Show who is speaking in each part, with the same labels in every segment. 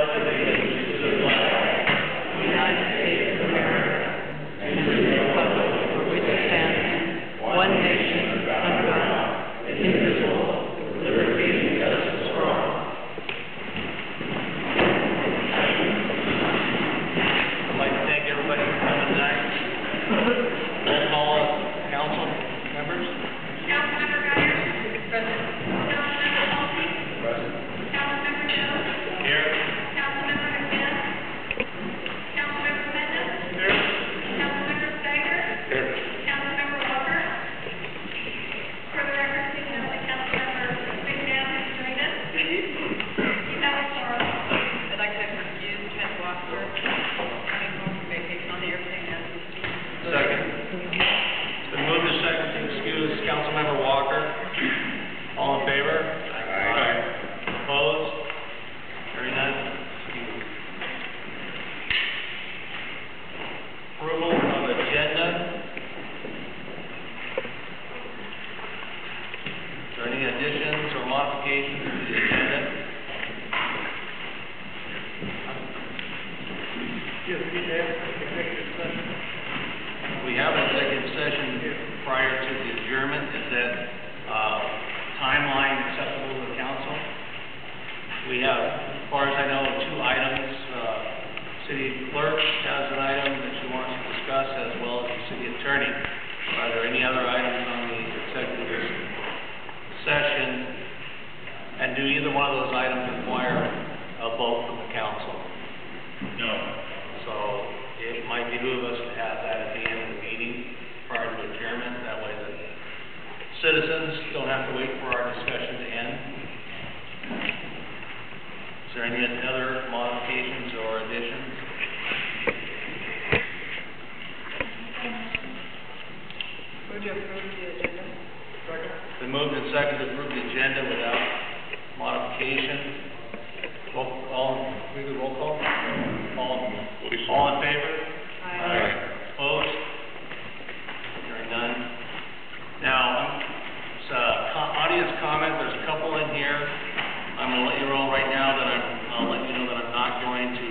Speaker 1: pledge allegiance to the flag of the United States of America and to the republic for which it stands, one nation, under God, indivisible, with liberty and justice for all. I'd like to thank everybody for coming tonight. Roll call of council members.
Speaker 2: Councilmember Guyer. Present. Councilmember Halsey.
Speaker 1: Present.
Speaker 2: Councilmember Jones.
Speaker 1: Here.
Speaker 2: Councilmember McMahon. Councilmember Mendez.
Speaker 1: Here.
Speaker 2: Councilmember Steiger.
Speaker 1: Here.
Speaker 2: Councilmember Walker. For the record, please note that Councilmember McMahon has joined us. You have a quorum.
Speaker 3: I'd like to excuse Ken Walker coming home from vacation on the airplane as we speak.
Speaker 1: Second. It's been moved to second to excuse Councilmember Walker. All in favor? Aye. Opposed? Hearing none. Excused. Approval of agenda. Is there any additions or modifications to the agenda? We have an executive session prior to the adjournment. Is that timeline acceptable to the council? We have, as far as I know, 2 items. City clerk has an item that she wants to discuss, as well as the city attorney. Are there any other items on the executive session? And do either one of those items require a vote from the council? No. So it might behoove us to have that at the end of the meeting prior to adjournment. That way the citizens don't have to wait for our discussion to end. Is there any other modifications or additions?
Speaker 3: Would you approve the agenda?
Speaker 1: Been moved and seconded to approve the agenda without modification. We do roll call? All in favor?
Speaker 3: Aye.
Speaker 1: Opposed? Hearing none. Now, it's audience comment. There's a couple in here. I'm going to let you know right now that I'll let you know that I'm not going to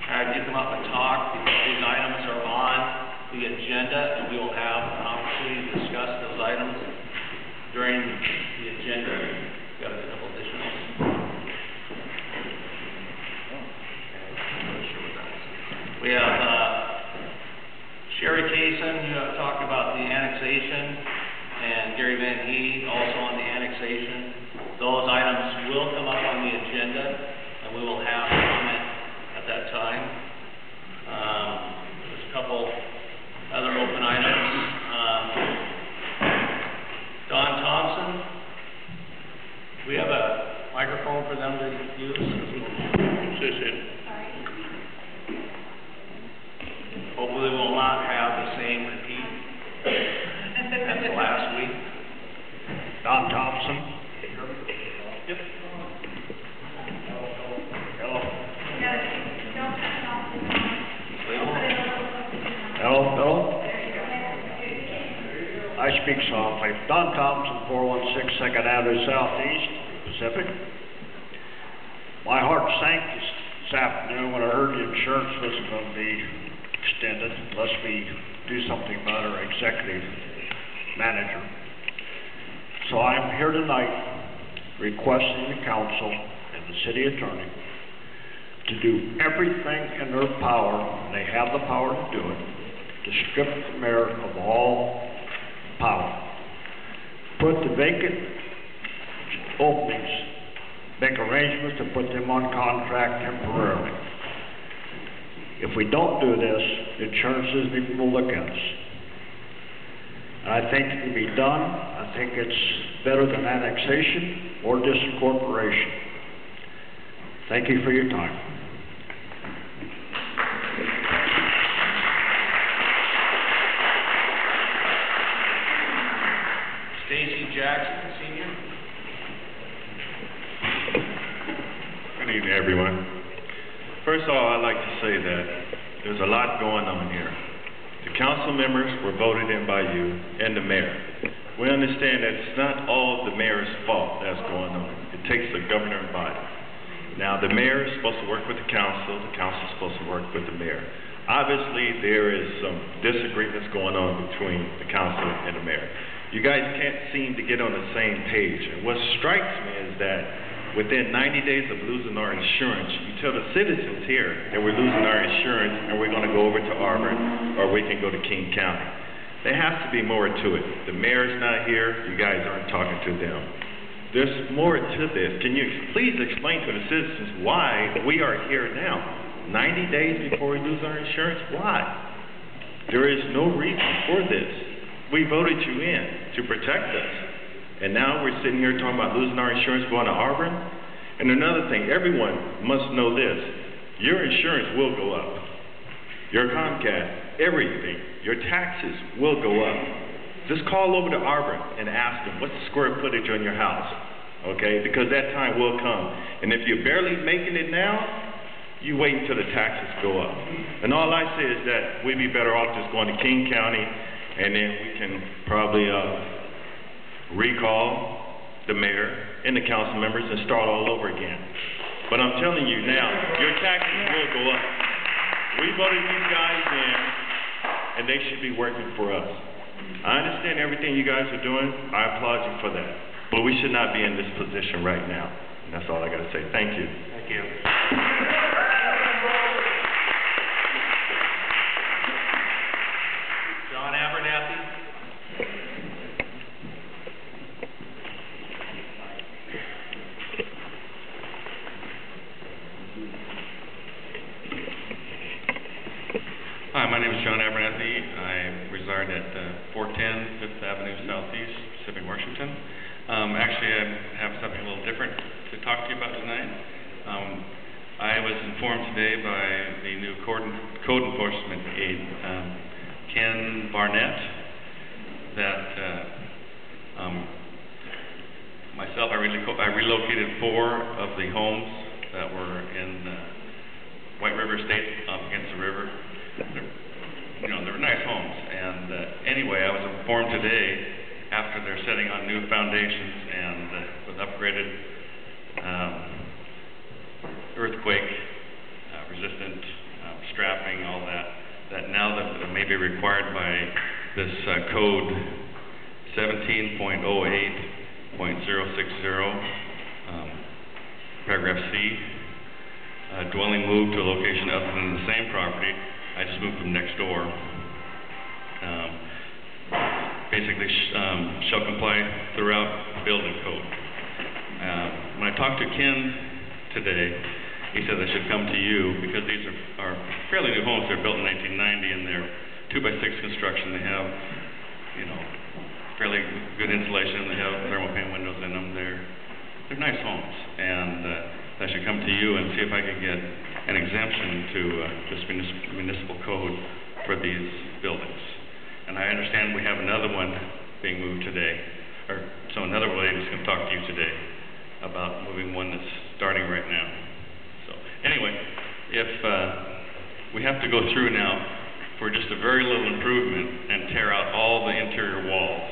Speaker 1: have you come up and talk, because these items are on the agenda, and we will have an opportunity to discuss those items during the agenda. Got a couple additionals. We have Sherry Kaysen, who talked about the annexation, and Gary Van Hee also on the annexation. Those items will come up on the agenda, and we will have comment at that time. There's a couple other open items. Don Thompson, we have a microphone for them to use. Hopefully we will not have the same repeat as last week.
Speaker 4: Don Thompson.
Speaker 1: Yep.
Speaker 4: Hello.
Speaker 1: Hello.
Speaker 4: Hello. I speak softly. Don Thompson, 416 2nd Avenue Southeast, Pacific. My heart sank this afternoon when I heard the insurance wasn't going to be extended unless we do something about our executive manager. So I'm here tonight requesting the council and the city attorney to do everything in their power, and they have the power to do it, to strip the mayor of all power. Put the vacant openings, make arrangements to put them on contract temporarily. If we don't do this, insurance isn't even going to look at us. And I think it can be done. I think it's better than annexation or disincorporation. Thank you for your time.
Speaker 1: Stacy Jackson, Senior.
Speaker 5: Good evening, everyone. First of all, I'd like to say that there's a lot going on here. The council members were voted in by you and the mayor. We understand that it's not all the mayor's fault that's going on. It takes the governing body. Now, the mayor is supposed to work with the council is supposed to work with the mayor. Obviously, there is some disagreements going on between the council and the mayor. You guys can't seem to get on the same page. And what strikes me is that within 90 days of losing our insurance, you tell the citizens here that we're losing our insurance and we're going to go over to Auburn or we can go to King County. There has to be more to it. The mayor's not here. You guys aren't talking to them. There's more to this. Can you please explain to the citizens why we are here now? 90 days before we lose our insurance? Why? There is no reason for this. We voted you in to protect us. And now we're sitting here talking about losing our insurance going to Auburn? And another thing, everyone must know this. Your insurance will go up. Your Comcast, everything, your taxes will go up. Just call over to Auburn and ask them, what's the square footage on your house? Okay, because that time will come. And if you're barely making it now, you wait until the taxes go up. And all I say is that we'd be better off just going to King County, and then we can probably recall the mayor and the council members and start all over again. But I'm telling you now, your taxes will go up. We voted these guys in, and they should be working for us. I understand everything you guys are doing. I applaud you for that. But we should not be in this position right now. And that's all I got to say. Thank you.
Speaker 1: Thank you. John Abernathy.
Speaker 6: Hi, my name is John Abernathy. I reside at 410 Fifth Avenue Southeast, Pacific, Washington. Actually, I have something a little different to talk to you about tonight. I was informed today by the new code enforcement aide, Ken Barnett, that myself, I relocated 4 of the homes that were in White River Estate up against the river. They were nice homes. And anyway, I was informed today, after they're setting on new foundations and with upgraded earthquake resistant strapping, all that, that now that it may be required by this code 17.08.060, paragraph C, dwelling moved to a location other than the same property. I just moved from next door. Basically shall comply throughout the building code. When I talked to Ken today, he said I should come to you because these are fairly new homes. They're built in 1990 and they're 2x6 construction. They have, fairly good insulation. They have thermal pane windows in them. They're nice homes, and I should come to you and see if I could get an exemption to this municipal code for these buildings. And I understand we have another one being moved today, so another lady's going to talk to you today about moving one that's starting right now. So anyway, if we have to go through now for just a very little improvement and tear out all the interior walls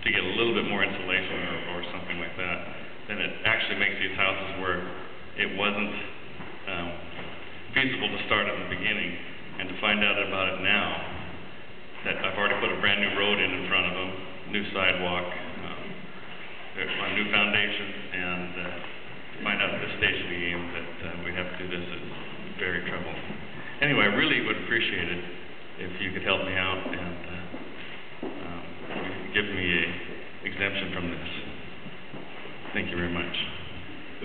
Speaker 6: to get a little bit more insulation or something like that, then it actually makes these houses where it wasn't feasible to start at the beginning, and to find out about it now, that I've already put a brand new road in front of them, new sidewalk, a new foundation, and find out at this stage of the game that we have to do this is very troubling. Anyway, I really would appreciate it if you could help me out and give me a exemption from this. Thank you very much.
Speaker 1: I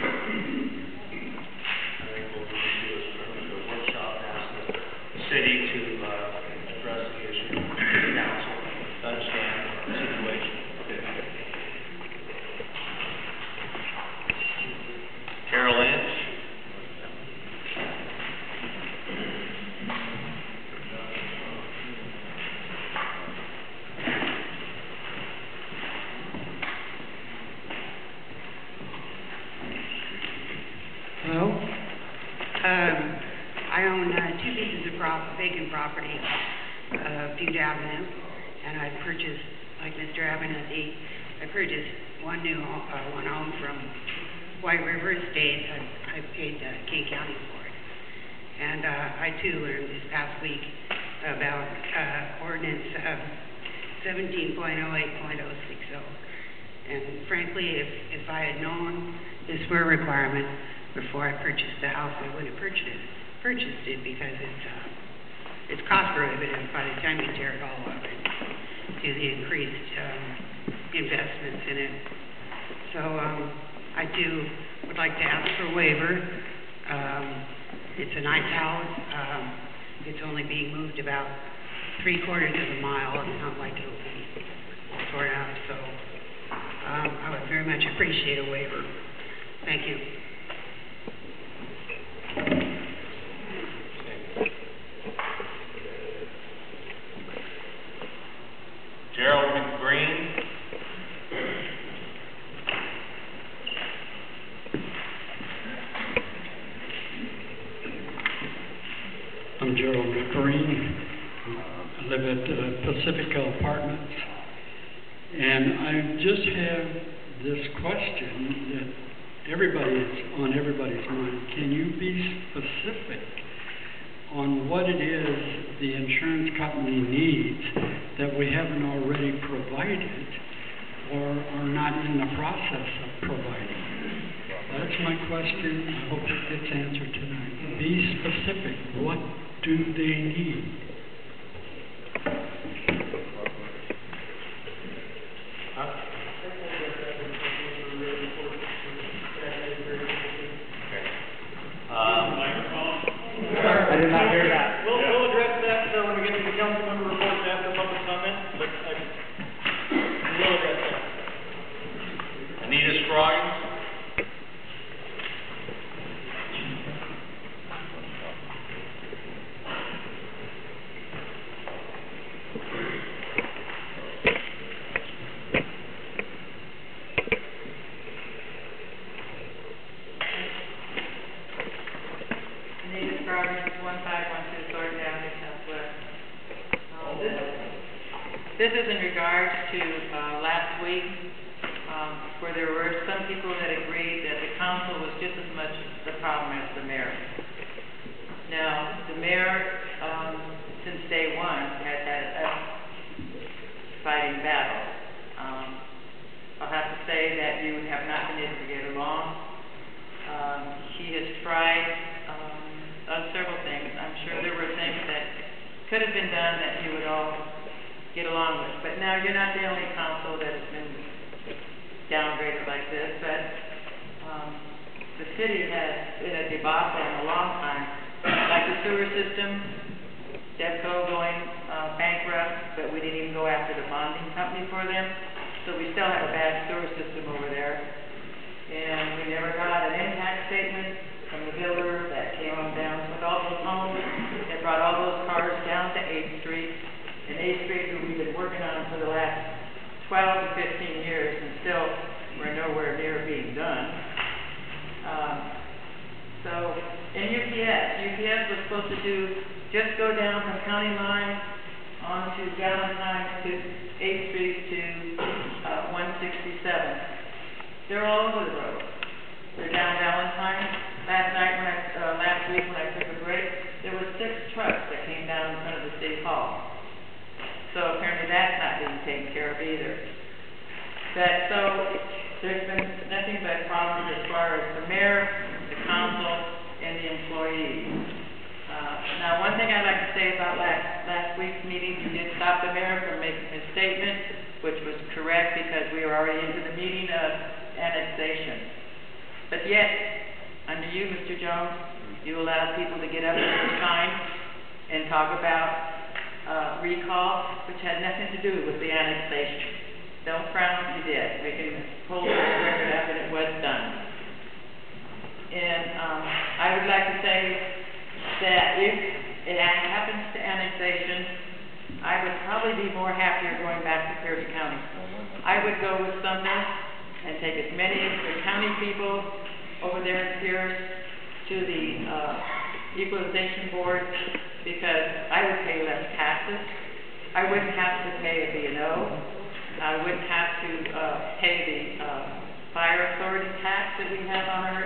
Speaker 1: think what we should do is remember the workshop, ask the city to address the issue, the council to understand the situation. Carol Lynch.
Speaker 7: Hello. I own 2 pieces of vacant property, Dean Avenue, and I purchased, like Mr. Abernathy, I purchased one home from White River Estate, I paid King County for it. And I too learned this past week about ordinance 17.08.060. And frankly, if I had known this were a requirement before I purchased the house, I would have purchased it because it's cost prohibitive by the time you tear it all up and do the increased investments in it. So I too would like to ask for a waiver. It's a nice house. It's only being moved about 3/4 of a mile. It's not like it'll be torn up. So I would very much appreciate a waiver. Thank you.
Speaker 1: Gerald Green.
Speaker 8: I'm Gerald Green. I live at Pacifica Apartments. And I just have this question that is on everybody's mind. Can you be specific on what it is the insurance company needs that we haven't already provided or are not in the process of providing? That's my question. I hope it gets answered tonight. Be specific. What do they need?
Speaker 9: I did not hear that.
Speaker 10: We'll address that when we get to the council member reports after public comment, but we'll address that.
Speaker 1: Anita Scroggins.
Speaker 3: Anita Scroggins, 1512 Thornton Avenue, Southwest. This is in regards to last week, where there were some people that agreed that the council was just as much the problem as the mayor. Now, the mayor, since day one, has had a fighting battle. I'll have to say that you have not been able to get along. He has tried on several things. I'm sure there were things that could have been done that you would all get along with. But now you're not the only council that has been downgraded like this, but the city has been a debacle in a long time. Like the sewer system, DevCo going bankrupt, but we didn't even go after the bonding company for them. So we still have a bad sewer system over there. And we never got an impact statement from the builder that came on down with all those homes that brought all those cars down to 8th Street. And 8th Street, who we've been working on for the last 12 to 15 years, and still we're nowhere near being done. And UPS was supposed to just go down from County Line onto Valentine to 8th Street to 167. They're all over the road. They're down Valentine. Last week when I took a break, there were 6 trucks that came down in front of the City Hall. So apparently that's not being taken care of either. So there's been nothing but problems as far as the mayor, the council, and the employees. Now, one thing I'd like to say about last week's meeting, you did stop the mayor from making his statement, which was correct because we were already into the meeting of annexation. But yet, under you, Mr. Jones, you allowed people to get up and sign and talk about recall, which had nothing to do with the annexation. Don't frown if you did. We can pull the record up and it was done. And I would like to say that if it happens to annexation, I would probably be more happier going back to Pierce County. I would go with Sumner and take as many of the county people over there in Pierce to the equalization board, because I would pay less taxes. I wouldn't have to pay a B&O. I wouldn't have to pay the fire authority tax. that we have on our,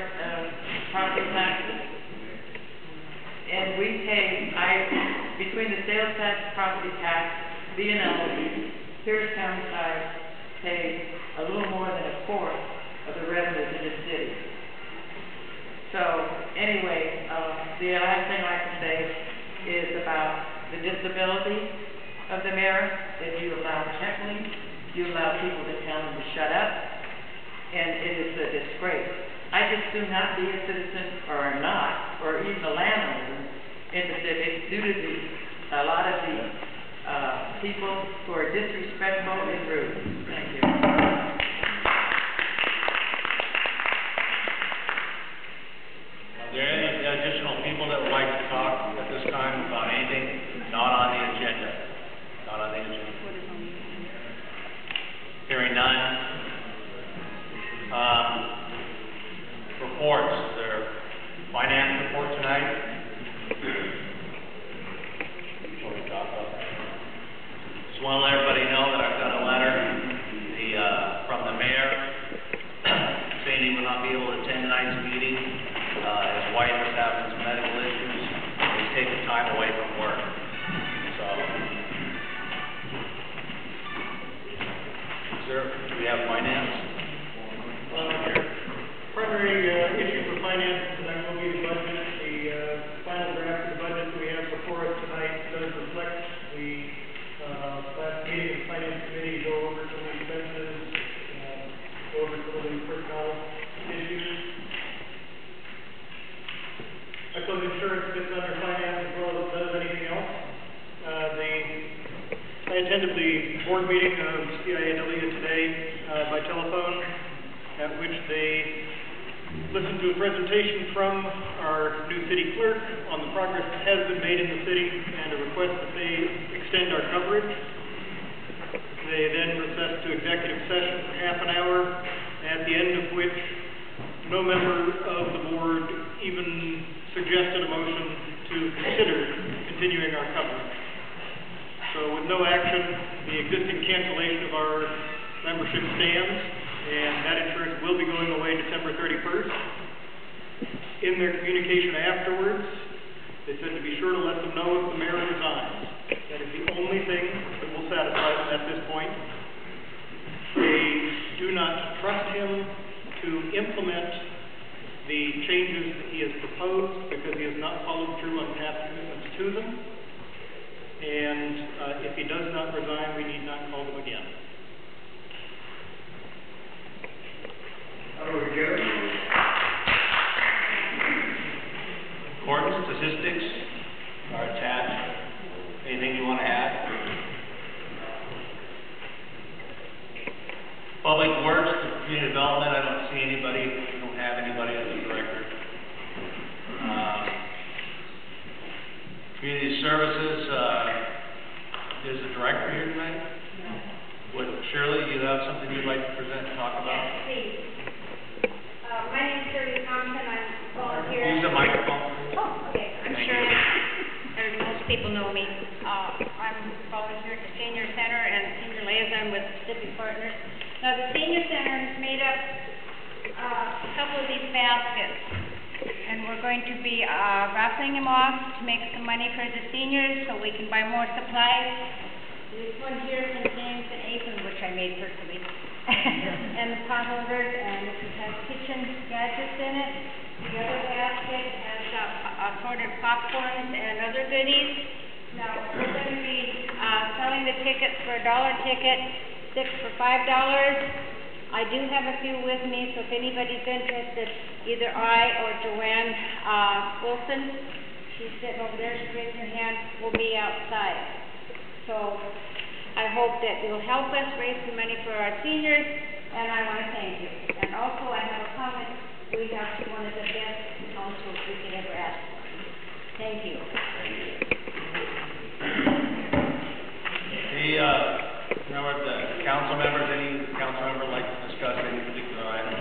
Speaker 3: property taxes. And we pay, between the sales tax, property tax, B&O, Pierce County side pay a little more than a fourth of the revenues in the city. So, anyway, the last thing I can say is about the disability of the mayor, that you allow heckling, you allow people to tell him to shut up, and it is a disgrace. I just do not be a citizen, or am not, or even a landowner in the city due to a lot of the people who are disrespectful and rude. Thank you.
Speaker 1: Are there any additional people that would like to talk at this time about anything not on the agenda? Not on the agenda. Hearing none. Reports. Is there finance report tonight? What we talked about. Just want to let everybody know that I've got a letter from the mayor saying he will not be able to attend tonight's meeting. His wife is having some medical issues. He's taking time away from work. So, do we have finance?
Speaker 10: Primary issue for finance tonight will be the budget. The final draft of the budget that we have before us tonight does reflect the last meeting of the finance committee, go over some of the expenses, go over some of the personnel issues. I suppose insurance fits under finance as well as it does anything else. I attended the board meeting of CIAW today by telephone, at which they listened to a presentation from our new city clerk on the progress that has been made in the city and a request that they extend our coverage. They then recessed to executive session for half an hour, at the end of which no member of the board even suggested a motion to consider continuing our coverage. So with no action, the existing cancellation of our membership stands, and that insurance will be going away December 31st. In their communication afterwards, they said to be sure to let them know if the mayor resigns. That is the only thing that will satisfy them at this point. They do not trust him to implement the changes that he has proposed because he has not followed through on past commitments to them. And if he does not resign, we need not call them again.
Speaker 1: Important statistics are attached. Anything you want to add? Public Works, Community Development, I don't see anybody. We don't have anybody as a director. Community Services, is the director here tonight? No. Shirley, you have something you'd like to present and talk about?
Speaker 2: Yes, please. My name is Shirley Thompson. I'm volunteer.
Speaker 1: Use the microphone.
Speaker 2: Oh, okay. I'm
Speaker 1: Thank
Speaker 2: Shirley.
Speaker 1: you.
Speaker 2: Most people know me. I'm volunteer at the Senior Center and Senior Liaison with Pacific Partners. Now, the Senior Center has made up a couple of these baskets, and we're going to be raffling them off to make some money for the seniors so we can buy more supplies. This one here contains an apron, which I made personally, and the pot holders, and it has kitchen gadgets in it. The other basket has assorted popcorns and other goodies. Now, we're going to be selling the tickets for $1 ticket, 6 for $5. I do have a few with me, so if anybody's interested, either I or Joanne Wilson, she's sitting over there, she raised her hand, will be outside. So I hope that you'll help us raise some money for our seniors, and I want to thank you. And also, I have a comment. We have one of the best councils we could ever ask for. Thank you.
Speaker 1: Remember the council members, any council member like to discuss any particular item?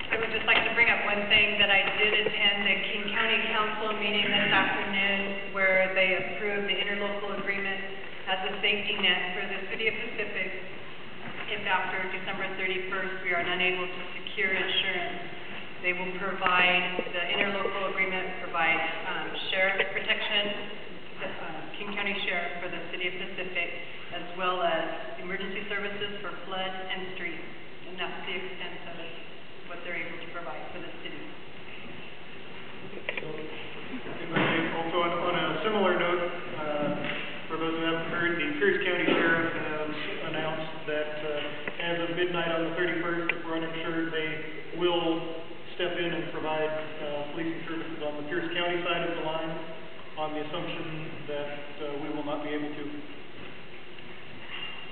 Speaker 11: I would just like to bring up one thing that I did attend the King County Council meeting this afternoon where they approved safety net for the city of Pacific if after December 31st we are unable to secure insurance. They will provide, the interlocal agreement provides sheriff protection, King County Sheriff for the city of Pacific, as well as emergency services for flood and street. And that's the extent of what they're able to provide for the city.
Speaker 10: So, if I may, also on a similar note, for those who haven't heard, the Pierce County Sheriff has announced that as of midnight on the 31st, if we're uninsured, they will step in and provide policing services on the Pierce County side of the line, on the assumption that we will not be able to.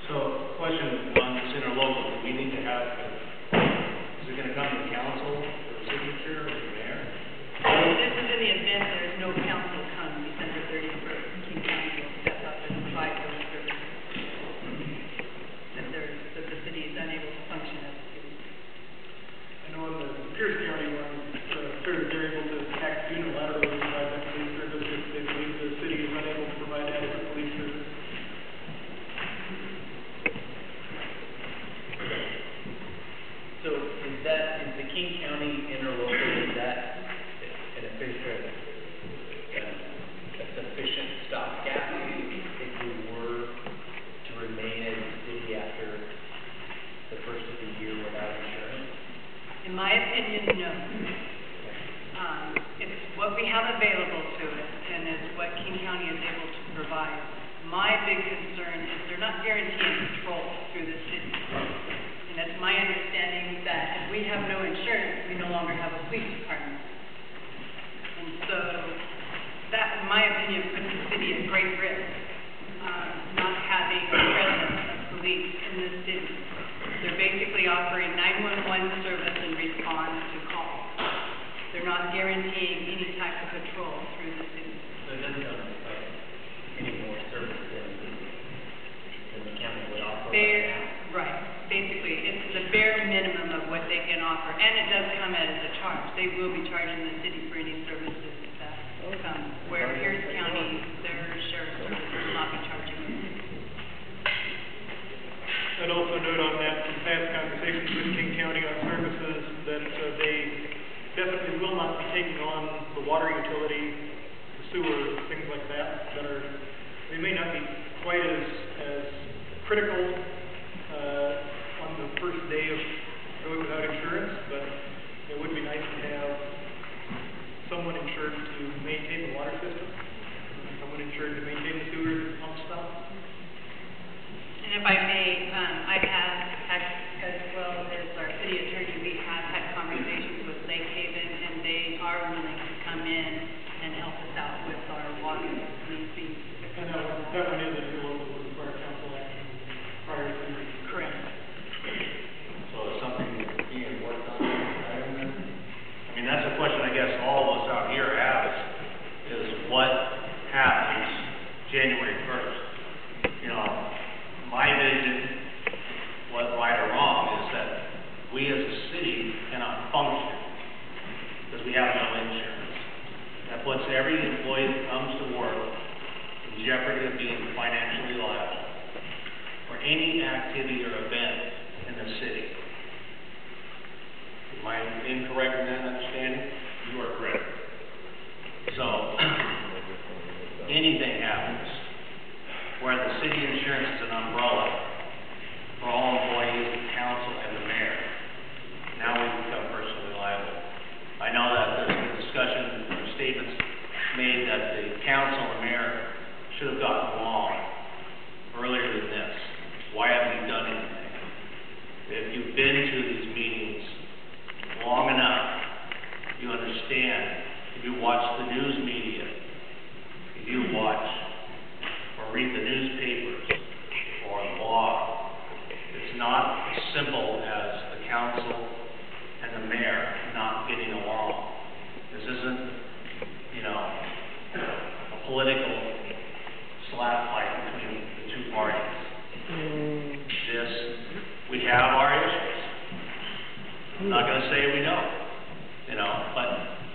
Speaker 1: So, question on this interlocal, do we need to have, is it gonna come to the council for signature or the mayor?
Speaker 11: This is in the event there's no council come December 31st, King County will step up and provide those services. That the city is unable to function as a city.
Speaker 10: I know in the Pierce County one, they're able to act unilaterally and provide that police service if they believe the city is unable to provide adequate police service.
Speaker 9: So is the King County interlocal, is that a sufficient stopgap if we were to remain as a city after the first of the year without insurance?
Speaker 11: In my opinion, no. It's what we have available to us, and it's what King County is able to provide. My big concern is they're not guaranteeing control through the city. And it's my understanding that if we have no insurance, we no longer have a police department. And so that, in my opinion, puts the city at great risk, not having a presence of police in the city. They're basically offering 911 service in response to calls. They're not guaranteeing any type of control through the city.
Speaker 9: So it doesn't sound like any more services than the county would offer right now.
Speaker 11: Right. Basically, it's the bare minimum of what they can offer, and it does come as a charge. They will be charging the city for any services that come, where Pierce County, their sheriff's service will not be charging the city.
Speaker 10: I'd also note on that from past conversations with King County on services that they definitely will not be taking on the water utility, the sewer, things like that, they may not be quite as critical on the first day of going without insurance, but it would be nice to have someone insured to maintain the water system, someone insured to maintain the sewers and pump stop.
Speaker 11: And if I may, I have had, as well as our city attorney, we have had conversations with Lake Haven, and they are willing to come in and help us out with our water needs.
Speaker 10: And that one is a new local would require council action prior to.
Speaker 11: Correct.
Speaker 1: So is something being worked on? I mean, that's a question I guess all of us out here have is what happens January 1st? You know, my vision, what right or wrong, is that we as a city cannot function because we have no insurance. That puts every employee that comes to work in jeopardy of being financially liable for any activity or event in the city. Am I incorrect in that understanding? You are correct. So, anything happens where the city insurance is an umbrella for all employees, the council, and the mayor. Now we become personally liable. I know that there's been discussion or statements made that the council and mayor should have gotten along earlier than this. Why haven't you done anything? If you've been to these meetings long enough, you understand. If you watch the news media, if you watch or read the newspapers or the law, it's not as simple as the council and the mayor not getting along. This isn't, you know, a political slap fight between the two parties. We have our issues. I'm not going to say we don't, you know, but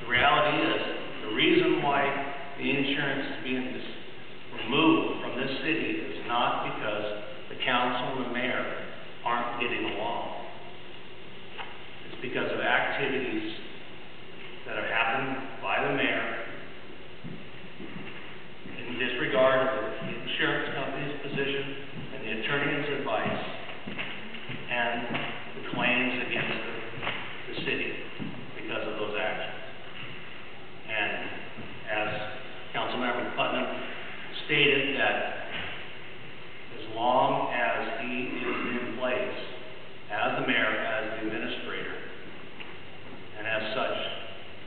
Speaker 1: the reality is the reason why the insurance is being removed from this city is not council and the mayor aren't getting along. It's because of activities that have happened by the mayor in disregard of the insurance company's position and the attorney's advice and the claims against the city because of those actions. And as Councilmember Putnam stated, that as long as he is in place as the mayor, as the administrator, and as such,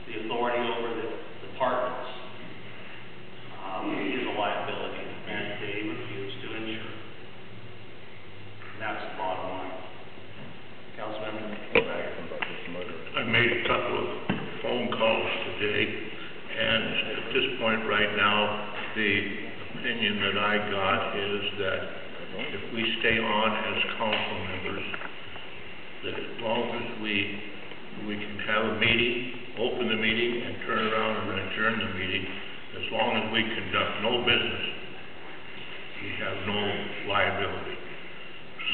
Speaker 1: the authority over the departments, he is a liability, and they refuse to insure. And that's the bottom line. Councilmember?
Speaker 12: I made a couple of phone calls today, and at this point right now, the opinion that I got is that if we stay on as council members, that as long as we can have a meeting, open the meeting, and turn around and adjourn the meeting, as long as we conduct no business, we have no liability.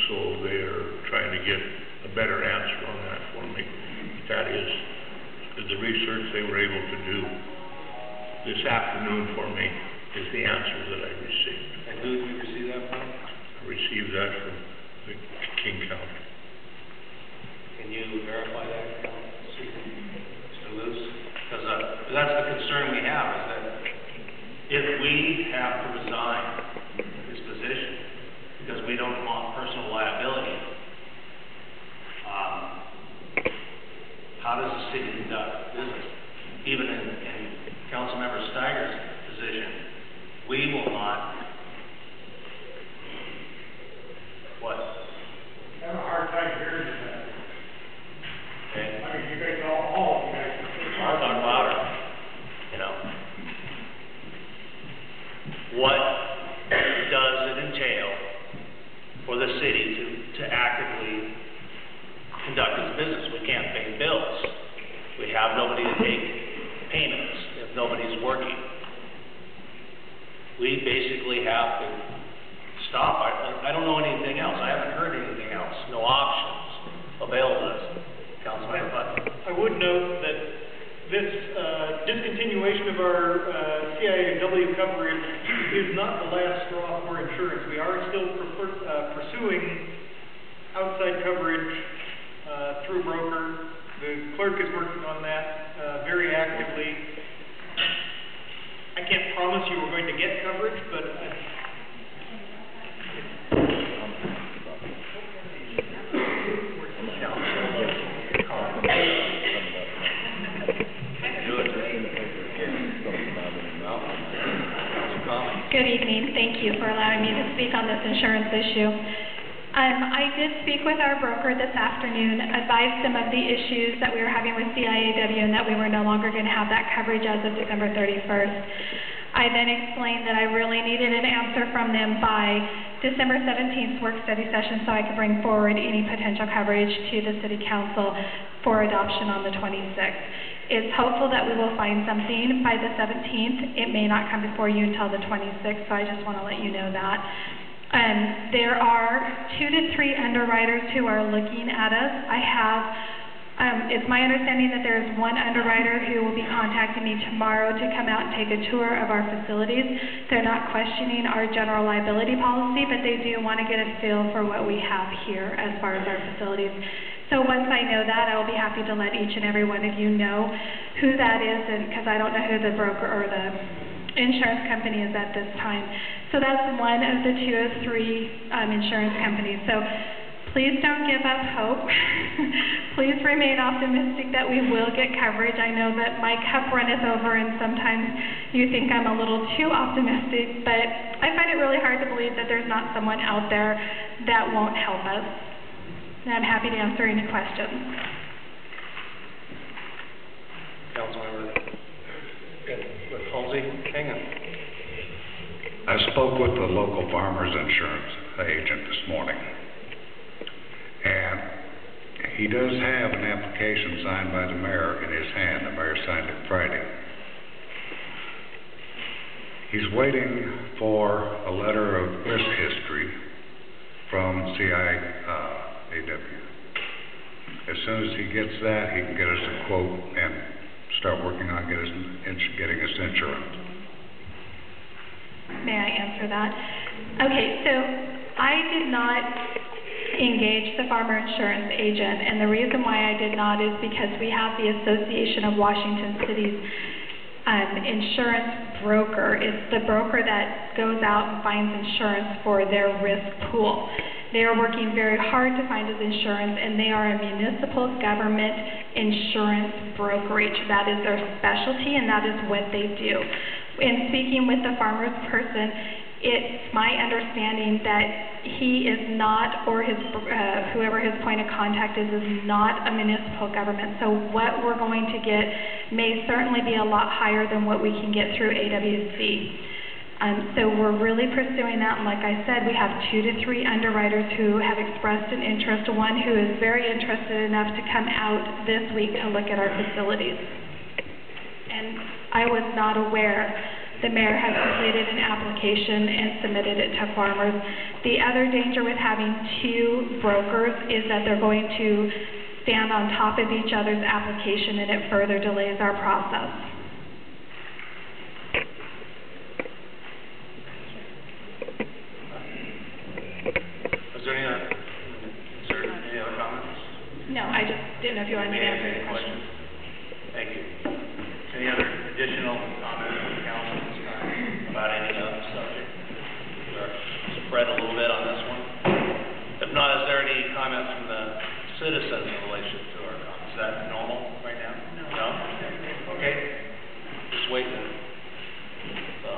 Speaker 12: So they're trying to get a better answer on that for me. That is the research they were able to do this afternoon for me is the answer that I received.
Speaker 1: And who did you receive that from?
Speaker 12: I received that from the King County.
Speaker 1: Can you verify that, Mr. Luce? Because that's the concern we have, is that if we have to resign this position because we don't want personal liability, how does the city conduct business? Even in Councilmember Steiger's position, we will not. What?
Speaker 10: I have a hard time hearing that.
Speaker 1: Okay.
Speaker 10: I mean, you guys all of you guys.
Speaker 1: I'll talk louder. You know. What does it entail for the city to actively conduct its business? We can't pay bills. We have nobody to take payments if nobody's working. We basically have to stop. I don't know anything else. I haven't heard anything else. No options available to us. Councilman Putnam.
Speaker 10: I would note that this discontinuation of our CIAW coverage is not the last straw for insurance. We are still pursuing outside coverage through broker. The clerk is working on that very actively. I can't promise you we're going to get coverage, but
Speaker 13: Good evening. Thank you for allowing me to speak on this insurance issue. I did speak with our broker this afternoon, advised them of the issues that we were having with CIAW and that we were no longer going to have that coverage as of December 31st. I then explained that I really needed an answer from them by December 17th work study session so I could bring forward any potential coverage to the City Council for adoption on the 26th. It's hopeful that we will find something by the 17th. It may not come before you until the 26th, so I just want to let you know that. There are 2 to 3 underwriters who are looking at us. It's my understanding that there is one underwriter who will be contacting me tomorrow to come out and take a tour of our facilities. They're not questioning our general liability policy, but they do want to get a feel for what we have here as far as our facilities. So once I know that, I will be happy to let each and every one of you know who that is, and because I don't know who the broker or the insurance company is at this time. So that's one of the 2 of 3 insurance companies. So please don't give up hope. Please remain optimistic that we will get coverage. I know that my cup runneth over and sometimes you think I'm a little too optimistic, but I find it really hard to believe that there's not someone out there that won't help us. And I'm happy to answer any questions.
Speaker 1: Councilmember Halsey, hang on.
Speaker 14: I spoke with the local farmers insurance agent this morning, and he does have an application signed by the mayor in his hand. The mayor signed it Friday. He's waiting for a letter of risk history from that, he can get us a quote and start working on getting us insurance.
Speaker 13: May I answer that? Okay, so I did not engage the farmer insurance agent, and the reason why I did not is because we have the Association of Washington Cities insurance broker. It's the broker that goes out and finds insurance for their risk pool. They are working very hard to find us insurance, and they are a municipal government insurance brokerage. That is their specialty, and that is what they do. In speaking with the farmer's person, it's my understanding that he is not, or his whoever his point of contact is not a municipal government. So what we're going to get may certainly be a lot higher than what we can get through AWC. So we're really pursuing that, and like I said, we have 2 to 3 underwriters who have expressed an interest, one who is very interested enough to come out this week to look at our facilities. And I was not aware the mayor has completed an application and submitted it to farmers. The other danger with having 2 brokers is that they're going to stand on top of each other's application, and it further delays our process.
Speaker 1: Is there any other comments?
Speaker 13: No, I just didn't know if you wanted me to answer any questions.
Speaker 1: Thank you. Any other additional comments from the council at this time about any other subject? Or spread a little bit on this one? If not, is there any comments from the citizens in relation to our comments? Is that normal right now? No? Okay. Just waiting. So.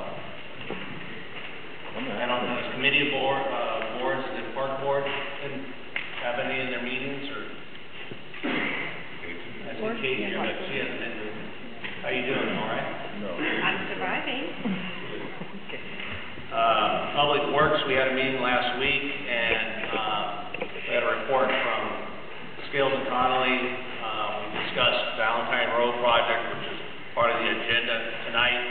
Speaker 1: And on the committee boards, the park board, didn't have any in their meetings, or? I see Kate here, but she hasn't been. How you doing, all right?
Speaker 2: No. I'm surviving.
Speaker 1: Public Works, we had a meeting last week, and we had a report from Scales and Connolly. We discussed Valentine Road project, which is part of the agenda tonight.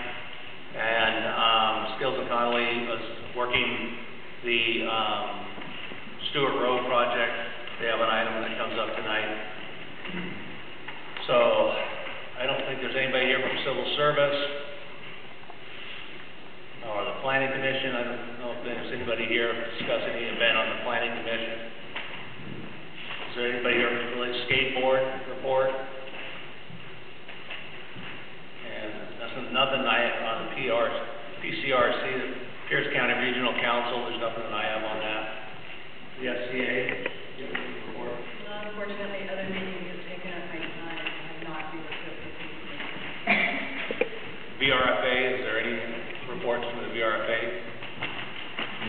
Speaker 1: And Scales and Connolly was working the Stewart Road project. They have an item that comes up tonight. So I don't think there's anybody here from Civil Service or the Planning Commission. I don't know if there's anybody here to discuss any event on the Planning Commission. Is there anybody here for the skateboard report? And nothing on the PCRC, the Pierce County Regional Council. There's nothing that I have on that. The FCA, you have any report?
Speaker 11: Unfortunately, other meetings have taken up my time. I have not been able to
Speaker 1: VRFA, is there any reports from the VRFA?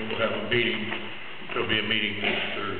Speaker 12: We'll have a meeting, there'll be a meeting this Thursday.